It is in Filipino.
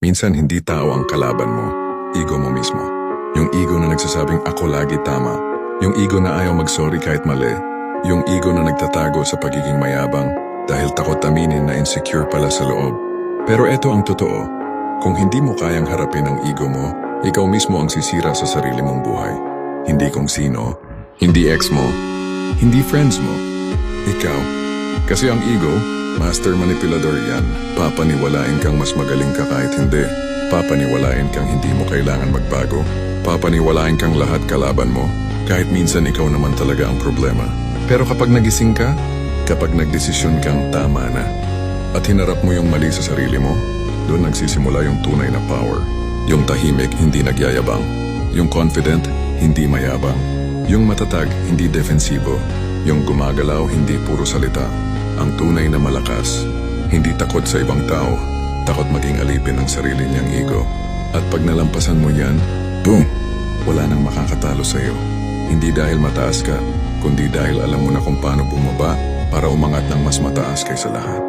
Minsan hindi tao ang kalaban mo, ego mo mismo. Yung ego na nagsasabing ako lagi tama. Yung ego na ayaw mag-sorry kahit mali. Yung ego na nagtatago sa pagiging mayabang dahil takot aminin na insecure pala sa loob. Pero eto ang totoo. Kung hindi mo kayang harapin ang ego mo, ikaw mismo ang sisira sa sarili mong buhay. Hindi kung sino, hindi ex mo, hindi friends mo. Ikaw. Kasi ang ego, master manipulador yan. Papaniwalain kang mas magaling ka kahit hindi. Papaniwalain kang hindi mo kailangan magbago. Papaniwalain kang lahat kalaban mo, kahit minsan ikaw naman talaga ang problema. Pero kapag nagising ka, kapag nagdesisyon kang tama na, at hinarap mo yung mali sa sarili mo, doon nagsisimula yung tunay na power. Yung tahimik, hindi nagyayabang. Yung confident, hindi mayabang. Yung matatag, hindi defensibo. Yung gumagalaw, hindi puro salita. Ang tunay na malakas, hindi takot sa ibang tao, takot maging alipin ang sarili niyang ego. At pag nalampasan mo yan, boom! Wala nang makakatalo sa'yo. Hindi dahil mataas ka, kundi dahil alam mo na kung paano bumaba para umangat ng mas mataas kaysa lahat.